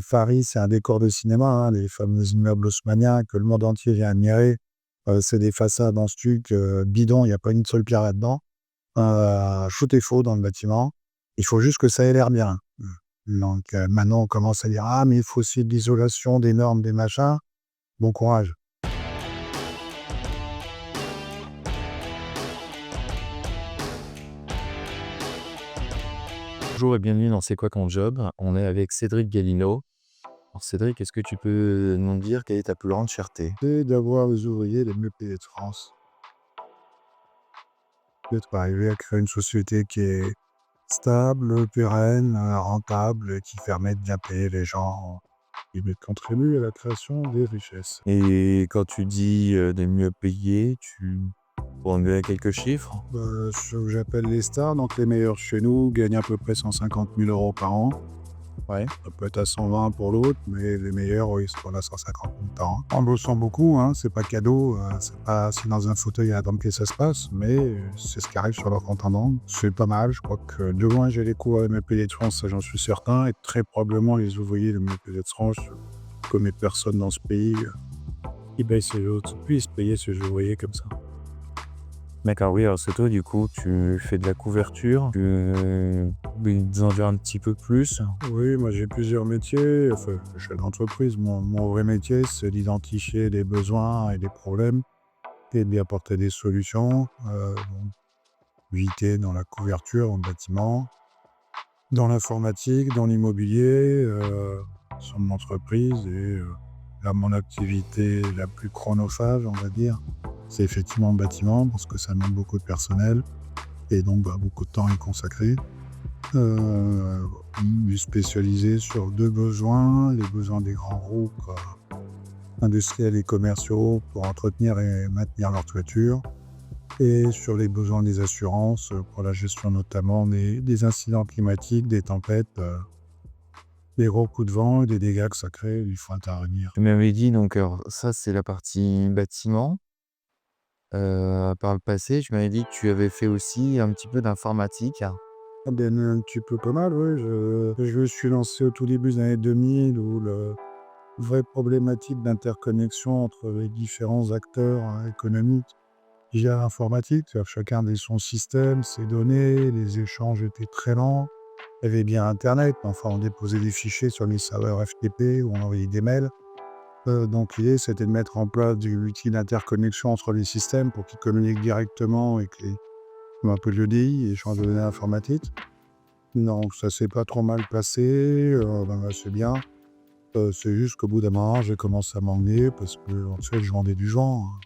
Paris, c'est un décor de cinéma, hein, les fameux immeubles haussmanniens que le monde entier vient admirer. C'est des façades en stuc, bidon, il y a pas une seule pierre là-dedans. Tout est faux dans le bâtiment. Il faut juste que ça ait l'air bien. Donc maintenant on commence à dire: «Ah mais il faut aussi de l'isolation, des normes, des machins». Bon courage. Bonjour et bienvenue dans C'est quoi ton job? On est avec Cédric Galino. Alors Cédric, est-ce que tu peux nous dire quelle est ta plus grande fierté? C'est d'avoir les ouvriers les mieux payés de France. D'être arrivé à créer une société qui est stable, pérenne, rentable, qui permet de bien payer les gens et de contribuer à la création des richesses. Et quand tu dis de mieux payer, tu pourrais me donner quelques chiffres? Ce que j'appelle les stars, donc les meilleurs chez nous, gagnent à peu près 150 000 € par an. Ouais. Ça peut être à 120 pour l'autre, mais les meilleurs, oui, sont à 150 000 par an. En bossant beaucoup, hein, c'est pas cadeau, c'est pas assis dans un fauteuil à attendre que ça se passe, mais c'est ce qui arrive sur leur compte en banque. C'est pas mal, je crois que de loin, j'ai les cours les mieux payés de France, ça j'en suis certain, et très probablement les ouvriers les mieux payés de France, je connais personne dans ce pays qui paye ses autres, puisse payer ses ouvriers comme ça. D'accord, oui, alors c'est toi du coup, tu fais de la couverture, tu nous en dire un petit peu plus? Oui, moi j'ai plusieurs métiers, enfin, chef d'entreprise, mon vrai métier, c'est d'identifier les besoins et les problèmes et d'y apporter des solutions. Donc, éviter dans la couverture, dans le bâtiment, dans l'informatique, dans l'immobilier, sur mon entreprise et là, mon activité la plus chronophage, on va dire, c'est effectivement le bâtiment parce que ça demande beaucoup de personnel et donc beaucoup de temps est consacré. Heu, spécialisé sur 2 besoins, les besoins des grands groupes, industriels et commerciaux pour entretenir et maintenir leur toiture et sur les besoins des assurances, pour la gestion notamment des incidents climatiques, des tempêtes, des gros coups de vent et des dégâts que ça crée, il faut intervenir. Tu m'avais dit donc alors ça c'est la partie bâtiment. Par le passé, tu m'avais dit que tu avais fait aussi un petit peu d'informatique. Ah ben, un petit peu pas mal, oui, je me suis lancé au tout début des années 2000 où le vraie problématique d'interconnexion entre les différents acteurs, économiques via l'informatique, c'est-à-dire chacun avait son système, ses données, les échanges étaient très lents. Il y avait bien internet, mais enfin on déposait des fichiers sur les serveurs FTP ou on envoyait des mails. Donc l'idée c'était de mettre en place du l'outil d'interconnexion entre les systèmes pour qu'ils communiquent directement avec les comme un peu l'EDI, échange de données informatiques. Donc ça s'est pas trop mal passé, c'est bien. C'est juste qu'au bout d'un moment, j'ai commencé à m'ennuyer parce que en fait, je vendais du vent, hein.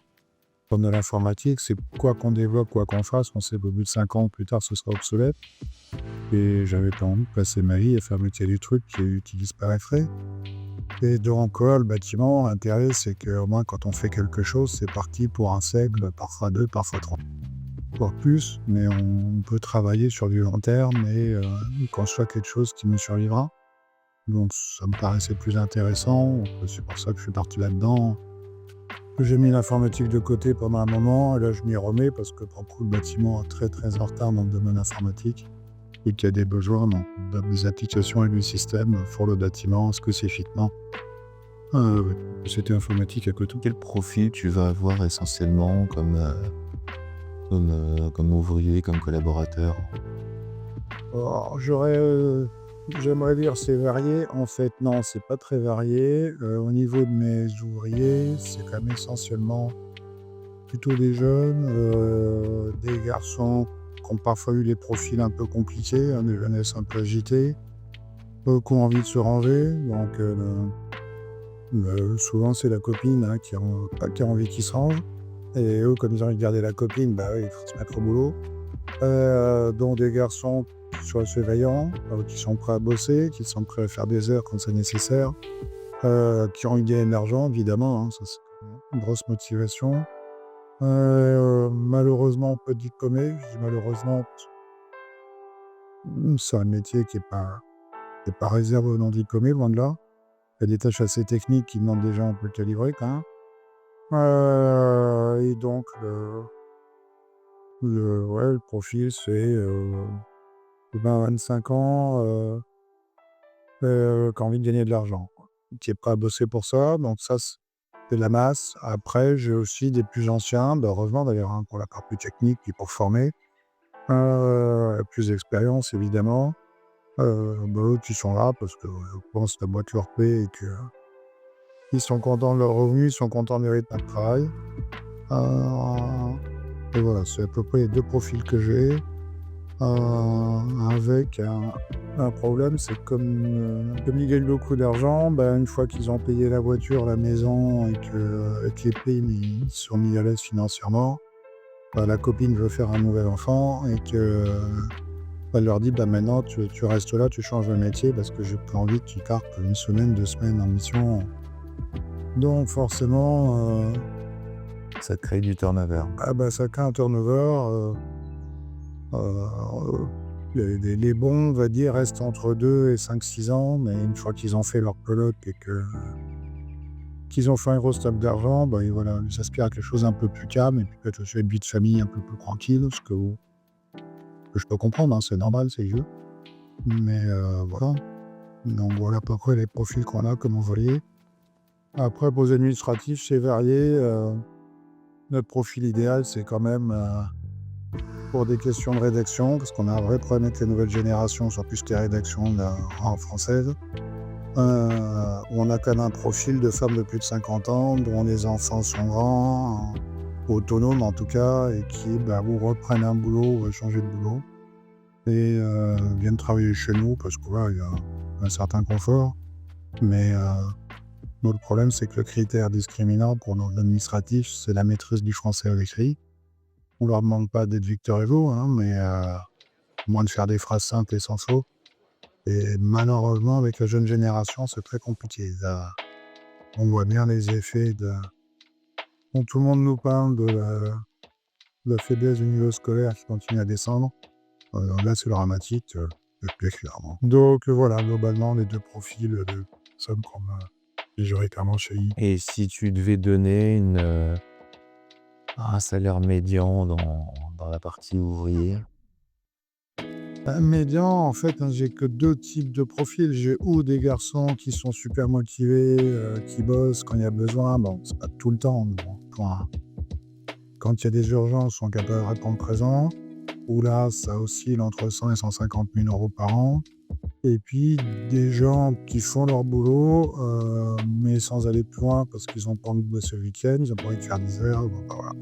Comme dans l'informatique, c'est quoi qu'on développe, quoi qu'on fasse, on sait qu'au bout de 5 ans plus tard, ce sera obsolète et j'avais pas envie de passer ma vie à faire le métier du truc qui disparaîtrait et donc le bâtiment, l'intérêt, c'est qu'au moins quand on fait quelque chose, c'est parti pour un siècle, parfois 2, parfois 3, voire plus, mais on peut travailler sur du long terme et construire quelque chose qui nous survivra. Donc ça me paraissait plus intéressant, c'est pour ça que je suis parti là-dedans. J'ai mis l'informatique de côté pendant un moment et là je m'y remets parce que pour le coup le bâtiment est très, très en retard dans le domaine informatique et qu'il y a des besoins dans des applications et des systèmes pour le bâtiment spécifiquement. Oui, c'était informatique à côté. Quel profil tu vas avoir essentiellement comme ouvrier, comme collaborateur? Alors j'aimerais dire c'est varié. En fait non, c'est pas très varié. Au niveau de mes ouvriers, c'est quand même essentiellement plutôt des jeunes, des garçons qui ont parfois eu des profils un peu compliqués, hein, des jeunesses un peu agitées, qui ont envie de se ranger. Donc souvent c'est la copine, hein, qui a envie qu'ils se rangent et eux comme ils ont envie de garder la copine, bah oui, il faut se mettre au boulot. Dont des garçons qui soient surveillants, qui sont prêts à bosser, qui sont prêts à faire des heures quand c'est nécessaire, qui ont envie de gagner de l'argent évidemment, hein, ça c'est une grosse motivation. Malheureusement peu diplômés, je dis malheureusement, c'est un métier qui est pas réservé aux non diplômés, loin de là. Il y a des tâches assez techniques qui demandent des gens un peu calibrés quand même. Et donc le profil c'est, 20-25 ans, qui a envie de gagner de l'argent, quoi, qui est prêt à bosser pour ça, donc ça, c'est de la masse. Après, j'ai aussi des plus anciens, bah, heureusement d'ailleurs, hein, pour la part plus technique, puis pour former, plus d'expérience évidemment, bah, eux qui sont là parce que, je pense que la boîte leur paie et qu'ils sont contents de leur revenu, ils sont contents du rythme de travail. Heu et voilà, c'est à peu près les 2 profils que j'ai, avec un problème, c'est comme ils gagnent beaucoup d'argent, bah, une fois qu'ils ont payé la voiture, la maison et que les primes, ils sont mis à l'aise financièrement, bah, la copine veut faire un nouvel enfant et que, elle leur dit: «Bah, maintenant tu restes là, tu changes de métier parce que j'ai plus envie que tu partes 1 semaine, 2 semaines en mission». Donc forcément, Ça te crée du turnover. ah bah, ça crée un turnover, heu, les bons, on va dire, restent entre 2 et 5-6 ans, mais une fois qu'ils ont fait leur coloc et qu'ils ont fait un gros stock d'argent, bah, et voilà, ils aspirent à quelque chose un peu plus calme et puis peut-être aussi une vie de famille un peu plus tranquille, ce que je peux comprendre, hein, c'est normal, c'est le jeu. Mais voilà, donc voilà à peu près les profils qu'on a comme ouvriers. Après pour les administratifs, c'est varié, notre profil idéal, c'est quand même, pour des questions de rédaction, parce qu'on a un vrai problème avec les nouvelles générations sur tout ce qui est rédaction en française. On a quand même un profil de femme de plus de 50 ans, dont les enfants sont grands, autonomes en tout cas, et qui, bah, ou reprennent un boulot ou veulent changer de boulot et viennent travailler chez nous parce que voilà, il y a un certain confort. Mais le problème, c'est que le critère discriminant pour nos administratifs, c'est la maîtrise du français à l'écrit. On leur demande pas d'être Victor Hugo, hein, mais au moins de faire des phrases simples et sans faute. Et malheureusement, avec la jeune génération, c'est très compliqué. Là, on voit bien les effets de quand tout le monde nous parle de la faiblesse du niveau scolaire qui continue à descendre. Là, c'est dramatique, très clairement. Donc voilà, globalement, les 2 profils de personnes qu'on a majoritairement chez. Et si tu devais donner un salaire médian dans la partie ouvrier? Médian, en fait, hein, j'ai que 2 types de profils. J'ai ou des garçons qui sont super motivés, qui bossent quand il y a besoin. Bon, c'est pas tout le temps, mais bon, quand il y a des urgences, ils sont capables de répondre présent. Où là, ça oscille entre 100 et 150 000 € par an. Et puis des gens qui font leur boulot, mais sans aller plus loin parce qu'ils ont pas envie de bosser le week-end, ils ont pas envie de faire des heures, bon, bah, voilà.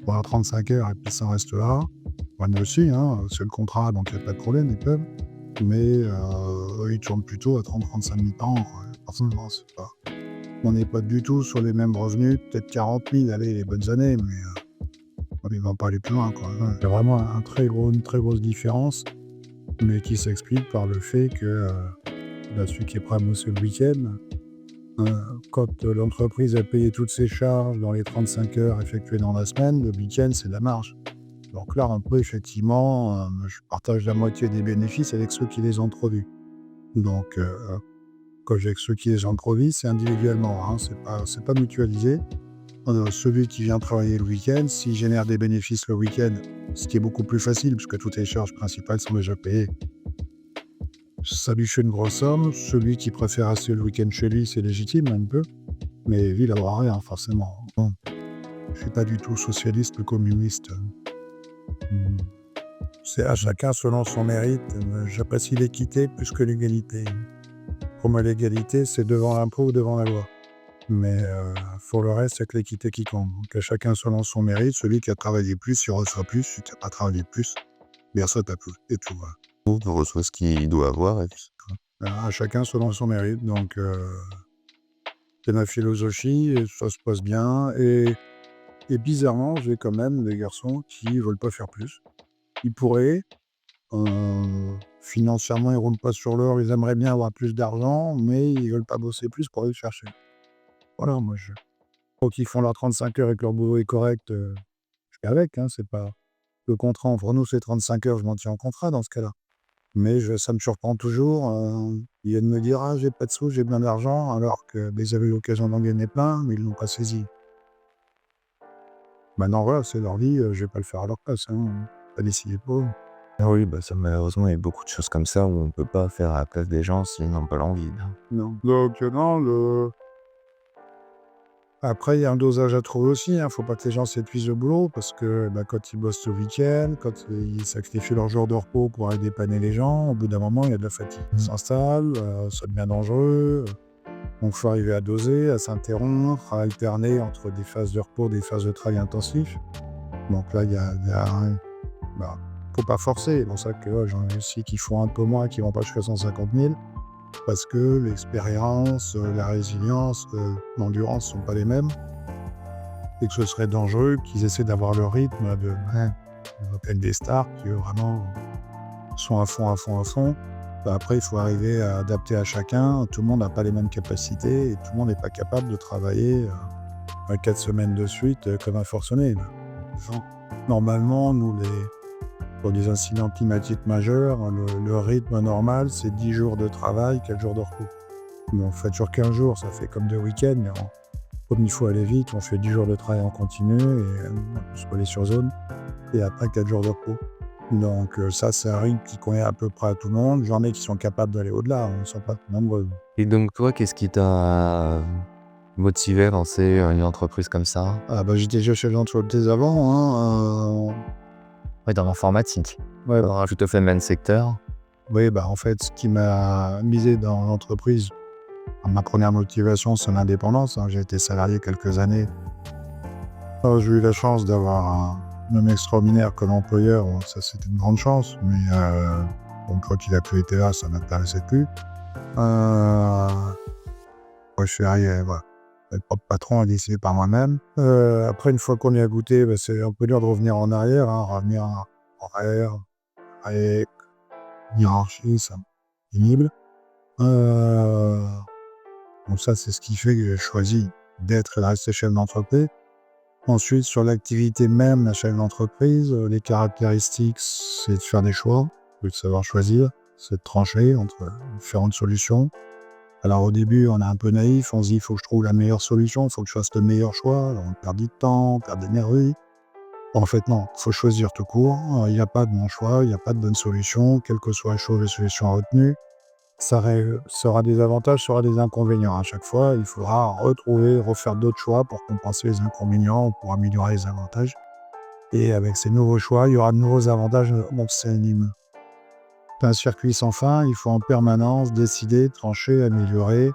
Bon, à 35 heures et puis ça reste là. Moi aussi, hein, c'est le contrat, donc il y a pas de problème, ils peuvent. Mais eux, ils tournent plutôt à 30-35 000 par an, quoi. Personnellement, c'est pas on n'est pas du tout sur les mêmes revenus, peut-être 40 000, allez, les bonnes années, mais ils vont pas aller plus loin, quoi. Ouais, il y a vraiment une très grosse différence, mais qui s'explique par le fait que, bah, celui qui est prêt à bosser le week-end, heu, quand, l'entreprise a payé toutes ses charges dans les 35 heures effectuées dans la semaine, le week-end, c'est de la marge. Donc là, on peut effectivement, je partage la moitié des bénéfices avec ceux qui les ont produits. Donc quand j'ai avec ceux qui les ont produits, c'est individuellement, hein, c'est pas mutualisé. Celui qui vient travailler le week-end, s'il génère des bénéfices le week-end, ce qui est beaucoup plus facile puisque toutes les charges principales sont déjà payées, ça lui fait une grosse somme. Celui qui préfère rester le week-end chez lui, c'est légitime un peu, mais lui, il n'aura rien forcément. Bon, je suis pas du tout socialiste ou communiste. Mmh. C'est à chacun selon son mérite. J'apprécie l'équité plus que l'égalité. Pour moi, l'égalité, c'est devant l'impôt ou devant la loi. Mais pour le reste, il y a que l'équité qui compte. Donc à chacun selon son mérite. Celui qui a travaillé plus, il reçoit plus. Celui qui n'a pas travaillé plus, il reçoit pas plus. Et tout, voilà. On reçoit ce qu'il doit avoir et puis À chacun selon son mérite. Donc c'est ma philosophie et ça se passe bien. Et bizarrement, j'ai quand même des garçons qui veulent pas faire plus. Ils pourraient. Financièrement, ils roulent pas sur l'or. Ils aimeraient bien avoir plus d'argent, mais ils veulent pas bosser plus pour aller le chercher. Voilà, moi je faut qu'ils font leurs 35 heures et que leur boulot est correct, je fais avec, hein, c'est pas le contrat entre nous, c'est 35 heures, je m'en tiens en contrat dans ce cas-là. Mais ça me surprend toujours, ils viennent me dire: «Ah, j'ai pas de sous, j'ai besoin d'argent», alors que, beh, ils avaient eu l'occasion d'en gagner plein, mais ils l'ont pas saisi. Maintenant voilà, c'est leur vie, je vais pas le faire à leur place, hein, pas décider pour eux. Ah oui, bah, ça malheureusement, il y a beaucoup de choses comme ça où on peut pas faire à la place des gens s'ils n'ont pas l'envie, hein. Non. Donc non, après il y a un dosage à trouver aussi, hein. Faut pas que les gens s'épuisent au boulot parce que, bah, quand ils bossent le week-end, quand ils sacrifient leur jour de repos pour aller dépanner les gens, au bout d'un moment, il y a de la fatigue qui s'installe, ça devient dangereux, donc faut arriver à doser, à s'interrompre, à alterner entre des phases de repos, des phases de travail intensif. Donc là, bah, faut pas forcer. C'est pour ça que, j'en ai aussi qui font un peu moins, qui vont pas jusqu'à 150 000 parce que l'expérience, la résilience, l'endurance sont pas les mêmes et que ce serait dangereux qu'ils essaient d'avoir le rythme de Ouais. on appelle des stars qui, vraiment sont à fond, à fond, à fond. Bah, après, il faut arriver à adapter à chacun. Tout le monde n'a pas les mêmes capacités et tout le monde n'est pas capable de travailler, 4 semaines de suite, comme un forcené, là. Genre, normalement, pour des incidents climatiques majeurs, le rythme normal, c'est 10 jours de travail, 4 jours de repos. Mais on fait toujours 15 jours, ça fait comme 2 week-ends, mais comme il faut aller vite, on fait 10 jours de travail en continu et on se relaie sur zone et après 4 jours de repos. Donc ça, c'est un rythme qui convient à peu près à tout le monde. J'en ai qui sont capables d'aller au-delà, on ne sont pas nombreux. Et donc toi, qu'est-ce qui t'a motivé à lancer, une entreprise comme ça? Ah bah, j'étais déjà chef d'entreprise avant, hein, Ouais, dans l'informatique. ouais, Dans tout à fait le même secteur. oui, bah, en fait, ce qui m'a misé dans l'entreprise, ma première motivation, c'est l'indépendance, hein. J'ai été salarié quelques années. J'ai eu la chance d'avoir un homme extraordinaire comme employeur, bon, ça c'était une grande chance, mais bon, une fois qu'il a plus été là, ça m'intéressait plus. Moi, je suis arrivé, voilà, être propre patron et décider par moi-même. Après, une fois qu'on y a goûté, bah, c'est un peu dur de revenir en arrière, hein, revenir à horaire, avec hiérarchie, c'est pénible. Donc ça, c'est ce qui fait que j'ai choisi d'être et de rester chef d'entreprise. Ensuite, sur l'activité même, la chef d'entreprise, les caractéristiques, c'est de faire des choix, de savoir choisir, c'est de trancher entre différentes solutions. Alors au début, on est un peu naïf, on se dit: «Il faut que je trouve la meilleure solution, il faut que je fasse le meilleur choix». Alors on perd du temps, on perd de l'énergie. En fait non, il faut choisir tout court, il n'y a pas de bon choix, il n'y a pas de bonne solution, quelles que soient les choses, les solutions retenues. Ça aura des avantages, ça aura des inconvénients. À chaque fois, il faudra refaire d'autres choix pour compenser les inconvénients ou pour améliorer les avantages. Et avec ces nouveaux choix, il y aura de nouveaux avantages, donc c'est un circuit sans fin. Il faut en permanence décider, trancher, améliorer.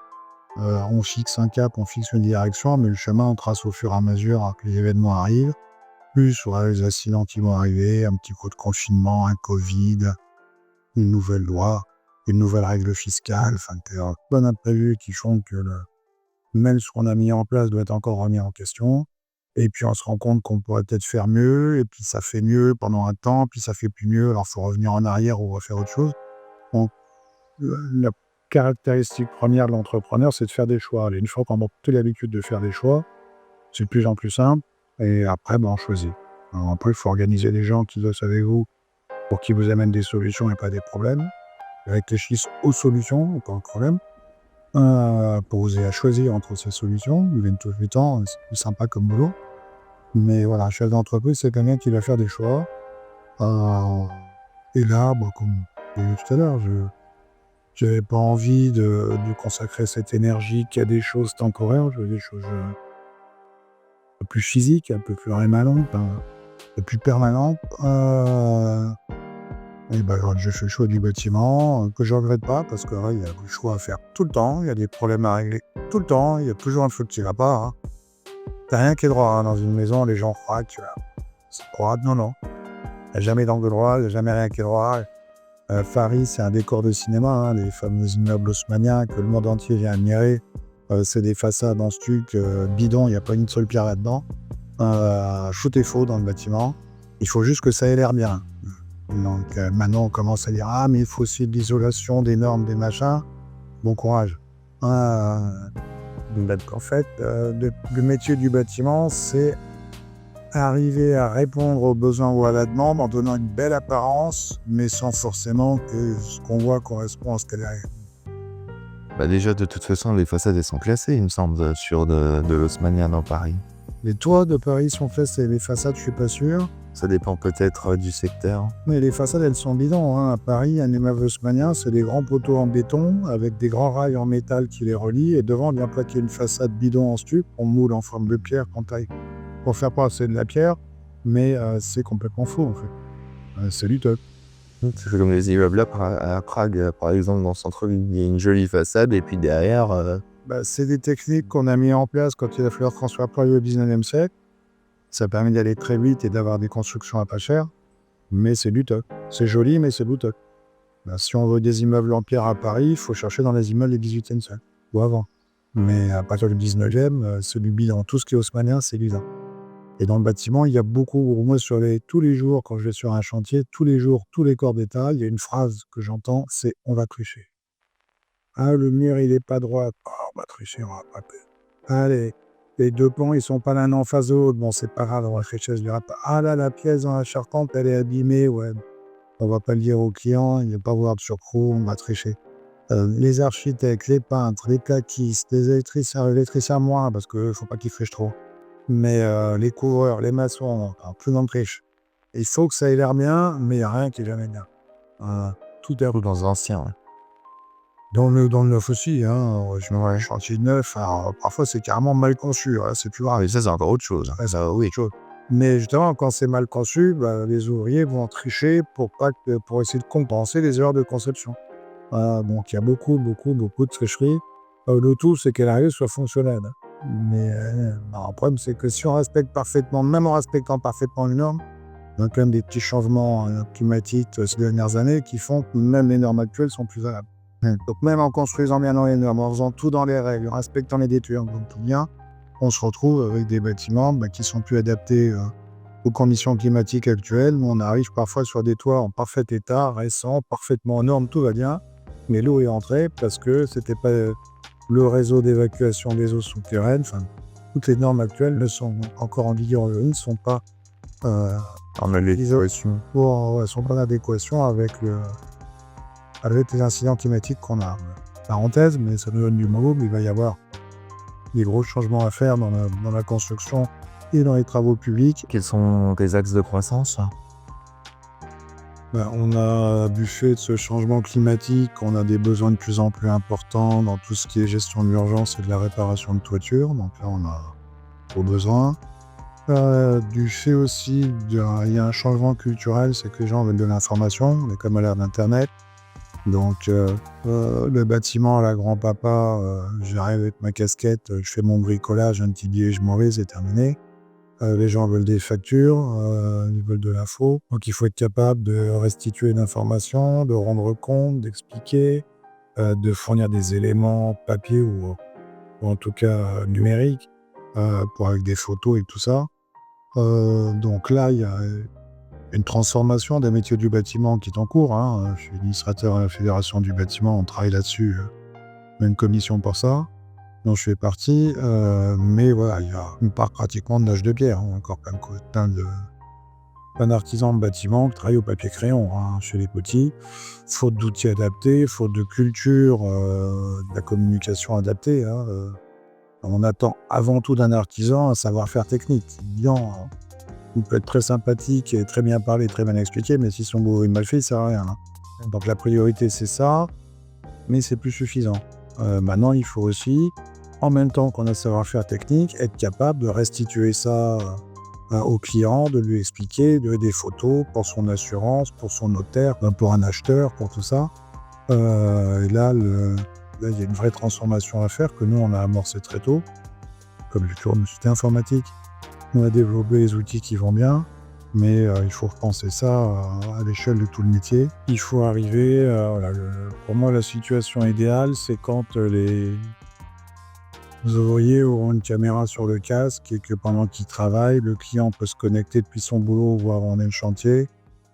On fixe un cap, on fixe une direction, mais le chemin, on trace au fur et à mesure que les événements arrivent. Plus voilà, les accidents qui vont arriver, un petit coup de confinement, un Covid, une nouvelle loi, une nouvelle règle fiscale, enfin, plein d'imprévus qui font que même ce qu'on a mis en place doit être encore remis en question. Et puis on se rend compte qu'on pourrait peut-être faire mieux, et puis ça fait mieux pendant un temps, puis ça fait plus mieux, alors il faut revenir en arrière ou refaire autre chose. Donc la caractéristique première de l'entrepreneur, c'est de faire des choix. Et une fois qu'on a pris l'habitude de faire des choix, c'est de plus en plus simple. Et après, on choisit. Alors après, il faut organiser des gens qui bossent avec vous pour qu'ils vous amènent des solutions et pas des problèmes. Ils réfléchissent aux solutions, pas aux problèmes. Pour vous aider à choisir entre ces solutions. Ils viennent tout le temps, c'est plus sympa comme boulot. Mais voilà, chef d'entreprise, c'est quelqu'un qui va faire des choix. Et là, comme je l'ai dit tout à l'heure, je n'avais pas envie de consacrer cette énergie qu'à des choses temporaires. Je veux des choses un peu plus physiques, un peu plus permanentes, un peu plus permanentes. Et j'ai fait le choix du bâtiment, que je regrette pas parce que il y a des choix à faire tout le temps, il y a des problèmes à régler tout le temps, il y a toujours un truc qui va pas, hein. Tu rien qui est droit, hein, dans une maison, les gens croient que c'est droit. Non, non. Il n'y a jamais d'angle droit, il n'y a jamais rien qui est droit. Paris, c'est un décor de cinéma, hein, les fameux immeubles haussmanniens que le monde entier vient admirer. C'est des façades en stuc bidon, il n'y a pas une seule pierre là-dedans. Tout est faux dans le bâtiment. Il faut juste que ça ait l'air bien. Donc maintenant, on commence à dire: «Ah, mais il faut aussi de l'isolation, des normes, des machins». Bon courage. Donc en fait, le métier du bâtiment, c'est arriver à répondre aux besoins ou à la demande en donnant une belle apparence, mais sans forcément que ce qu'on voit correspond à ce qu'elle est. Bah, déjà, de toute façon, les façades, elles sont classées, il me semble, sur de l'haussmannien dans Paris. Les toits de Paris sont faits, c'est les façades, je suis pas sûr. Ça dépend peut-être, du secteur. Mais les façades, elles sont bidons, hein. À Paris, un immeuble haussmannien, c'est des grands poteaux en béton avec des grands rails en métal qui les relient et devant, on vient plaquer une façade bidon en stuc, on moule en forme de pierre qu'on taille pour faire passer de la pierre, mais c'est complètement faux, en fait. C'est du top. C'est comme les immeubles là à Prague, par exemple, dans le centre-ville, il y a une jolie façade et puis derrière, C'est des techniques qu'on a mis en place quand il a fallu reconstruire Paris au 19e siècle. Ça permet d'aller très vite et d'avoir des constructions à pas cher, mais c'est du toc. C'est joli, mais c'est du toc. Si on veut des immeubles en pierre à Paris, il faut chercher dans les immeubles du 18e siècle, ou avant. Mais à partir du 19e, c'est du bidon. Tout ce qui est haussmannien, c'est bidon. Et dans le bâtiment, il y a beaucoup, moi tous les jours, quand je vais sur un chantier, tous les jours, tous les corps d'état, il y a une phrase que j'entends, c'est « on va tricher ». Ah, le mur, il est pas droit. Oh, on va tricher, on va pas peur. Allez, les deux pans, ils sont pas l'un en face de l'autre. Bon, c'est pas grave, on va tricher, je dirai pas. Ah là, la pièce dans la charpente, elle est abîmée, ouais. On va pas le dire au client, il va pas voir de surcoût, on va tricher. Les architectes, les peintres, les plaquistes, les électriciens moins, parce que faut pas qu'ils trichent trop. Mais les couvreurs, les maçons, plus dans le triche. Il faut que ça ait l'air bien, mais il n'y a rien qui est jamais bien. Tout est ou dans l'ancien, ouais. dans le neuf aussi, hein. Je me vois un chantier de neuf, alors, parfois c'est carrément mal conçu, hein, c'est plus grave. Mais ça, c'est encore autre chose, hein. Ouais, ça, oui, chose. Mais justement, quand c'est mal conçu, les ouvriers vont tricher pour essayer de compenser les erreurs de conception. Donc il y a beaucoup de tricherie. Le tout, c'est qu'elle arrive soit fonctionnelle, hein. Mais le problème, c'est que si on respecte parfaitement, même en respectant parfaitement les normes, on a quand même des petits changements climatiques ces dernières années qui font que même les normes actuelles sont plus valables. Donc même en construisant bien dans les normes, en faisant tout dans les règles, en respectant les détures, donc tout bien, on se retrouve avec des bâtiments qui sont plus adaptés aux conditions climatiques actuelles. On arrive parfois sur des toits en parfait état, récents, parfaitement aux normes, tout va bien, mais l'eau est entrée parce que c'était pas le réseau d'évacuation des eaux souterraines. Enfin, toutes les normes actuelles ne sont encore en vigueur, ne sont pas En adéquation. sont pas en adéquation avec les incidents climatiques qu'on a. Parenthèse, mais ça nous donne du mot, mais il va y avoir des gros changements à faire dans la construction et dans les travaux publics. Quels sont tes axes de croissance? On a du fait de ce changement climatique, on a des besoins de plus en plus importants dans tout ce qui est gestion de l'urgence et de la réparation de toiture. Donc là, on a gros besoins. Du fait aussi, il y a un changement culturel, c'est que les gens veulent de l'information, on est comme à l'ère d'Internet. Donc le bâtiment à la grand-papa, j'arrive avec ma casquette, je fais mon bricolage, un petit billet, je m'en vais, c'est terminé. Les gens veulent des factures, ils veulent de l'info. Donc il faut être capable de restituer l'information, de rendre compte, d'expliquer, de fournir des éléments papier ou en tout cas numériques, avec des photos et tout ça. Donc là, il y a une transformation des métiers du bâtiment qui est en cours, hein. Je suis administrateur à la Fédération du bâtiment, on travaille là-dessus, on a une commission pour ça, dont je fais partie, mais voilà, il y a une part pratiquement de l'âge de pierre, hein, encore plein d'artisans de bâtiment qui travaillent au papier crayon, hein, chez les petits, faute d'outils adaptés, faute de culture, de la communication adaptée, hein, on attend avant tout d'un artisan un savoir-faire technique. Bien, il peut être très sympathique et très bien parlé, très bien expliqué, mais si son boulot est mal fait, il sert à rien, hein. Donc la priorité, c'est ça, mais c'est plus suffisant. Maintenant, il faut aussi, en même temps qu'on a le savoir-faire technique, être capable de restituer ça au client, de lui expliquer, de des photos pour son assurance, pour son notaire, pour un acheteur, pour tout ça. Et là, il y a une vraie transformation à faire que nous, on a amorcé très tôt. Comme j'ai toujours une société informatique, on a développé les outils qui vont bien, mais il faut repenser ça à l'échelle de tout le métier. Il faut arriver, pour moi, la situation idéale, c'est quand les ouvriers auront une caméra sur le casque et que pendant qu'ils travaillent, le client peut se connecter depuis son boulot, voir où en est le chantier.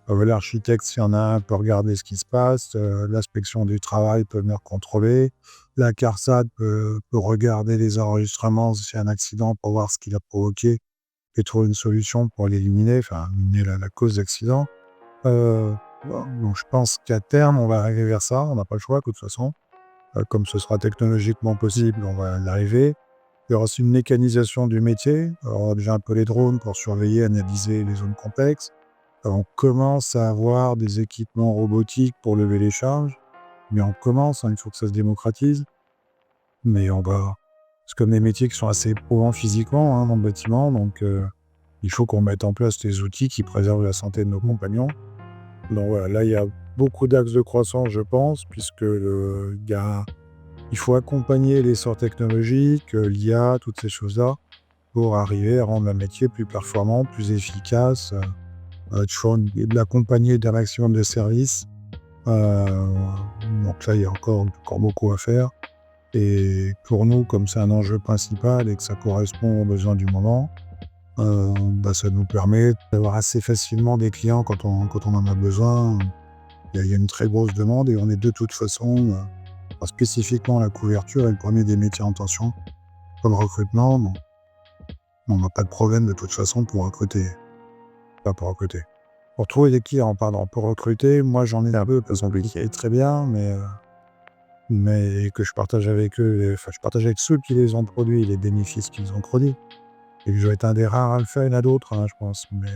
L'architecte, s'il y en a un, peut regarder ce qui se passe. L'inspection du travail peut venir contrôler. La CARSAT peut regarder les enregistrements s'il y a un accident pour voir ce qu'il a provoqué et trouver une solution pour l'éliminer, éliminer la cause d'accident. Donc je pense qu'à terme, on va arriver vers ça. On n'a pas le choix, de toute façon. Comme ce sera technologiquement possible, on va y arriver. Il y aura aussi une mécanisation du métier. Alors, on a déjà un peu les drones pour surveiller, analyser les zones complexes. On commence à avoir des équipements robotiques pour lever les charges, mais on commence, hein, il faut que ça se démocratise. Mais c'est comme des métiers qui sont assez éprouvants physiquement, hein, dans le bâtiment, donc il faut qu'on mette en place des outils qui préservent la santé de nos compagnons. Donc voilà, là, il y a beaucoup d'axes de croissance, je pense, puisque il faut accompagner l'essor technologique, l'IA, toutes ces choses-là, pour arriver à rendre le métier plus performant, plus efficace, de l'accompagner d'un maximum de services. Donc là, il y a encore beaucoup à faire. Et pour nous, comme c'est un enjeu principal et que ça correspond aux besoins du moment, ça nous permet d'avoir assez facilement des clients quand on en a besoin. Il y a une très grosse demande et on est de toute façon, spécifiquement la couverture est le premier des métiers en tension comme recrutement. Donc on n'a pas de problème de toute façon pour recruter. Pas pour recruter. Pour trouver des clients, pardon. Pour recruter, moi j'en ai un peu parce que c'est très bien, mais que je partage avec eux, je partage avec ceux qui les ont produits, les bénéfices qu'ils ont produits. Et que je dois être un des rares à le faire, il y en a d'autres, hein, je pense. Mais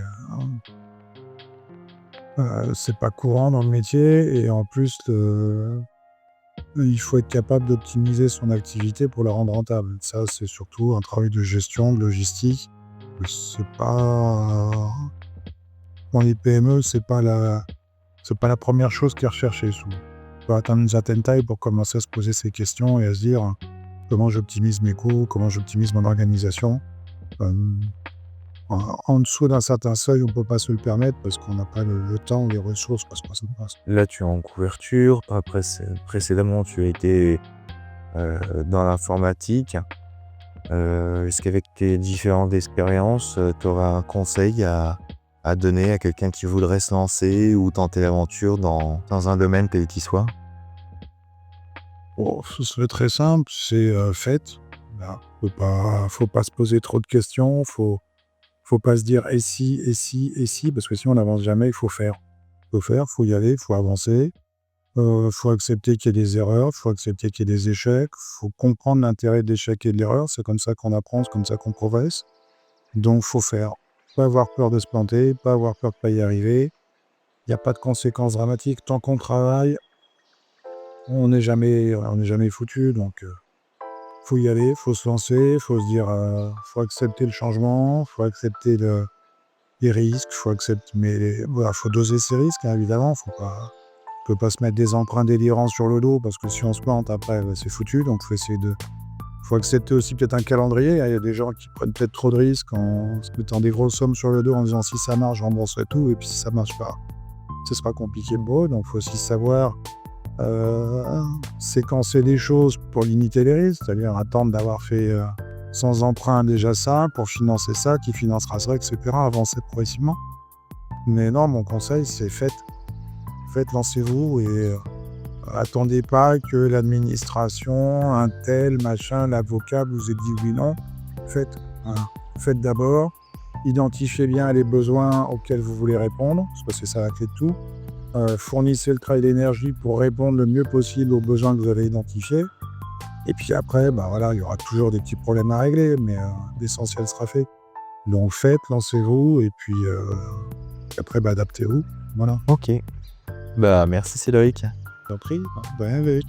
c'est pas courant dans le métier et en plus, il faut être capable d'optimiser son activité pour la rendre rentable. Ça, c'est surtout un travail de gestion, de logistique. C'est pas dans les PME, c'est pas la première chose qui est recherchée souvent. Il faut atteindre une certaine taille pour commencer à se poser ces questions et à se dire comment j'optimise mes coûts, comment j'optimise mon organisation. En dessous d'un certain seuil, on ne peut pas se le permettre parce qu'on n'a pas le temps ou les ressources parce que ça passe. Là, tu es en couverture. Après, précédemment, tu as été dans l'informatique. Est-ce qu'avec tes différentes expériences, tu auras un conseil à donner à quelqu'un qui voudrait se lancer ou tenter l'aventure dans un domaine quel qu'il soit? Bon, ce serait très simple, c'est faites. Là, faut pas se poser trop de questions, faut pas se dire et si, parce que sinon on n'avance jamais, il faut faire. Faut y aller, il faut avancer. Faut accepter qu'il y ait des erreurs, faut accepter qu'il y ait des échecs, faut comprendre l'intérêt de l'échec et de l'erreur, c'est comme ça qu'on apprend, c'est comme ça qu'on progresse. Donc faut faire. Pas avoir peur de se planter, pas avoir peur de pas y arriver. Il n'y a pas de conséquences dramatiques. Tant qu'on travaille, on n'est jamais foutu, donc faut y aller, faut se lancer, faut se dire, faut accepter le changement, faut accepter les risques, mais voilà, faut doser ces risques, hein, évidemment, on peut pas se mettre des emprunts délirants sur le dos parce que si on se plante après, c'est foutu, donc faut accepter aussi peut-être un calendrier, hein. Il y a des gens qui prennent peut-être trop de risques en se mettant des grosses sommes sur le dos en disant si ça marche, je rembourserai tout, et puis si ça marche pas, ce sera compliqué pour eux, donc faut aussi savoir séquencer les choses pour limiter les risques, c'est-à-dire attendre d'avoir fait sans emprunt déjà ça, pour financer ça, qui financera ça, etc., avancer progressivement. Mais non, mon conseil, c'est faites, lancez-vous et attendez pas que l'administration, un tel, machin, l'avocat vous ait dit oui, non. Faites, voilà. Faites d'abord, identifiez bien les besoins auxquels vous voulez répondre, parce que c'est ça la clé de tout. Fournissez le travail d'énergie pour répondre le mieux possible aux besoins que vous avez identifiés. Et puis après, voilà, il y aura toujours des petits problèmes à régler, mais l'essentiel sera fait. Donc faites, lancez-vous, et puis après, adaptez-vous. Voilà. OK. Merci Cédric. J'ai pris, de rien avec.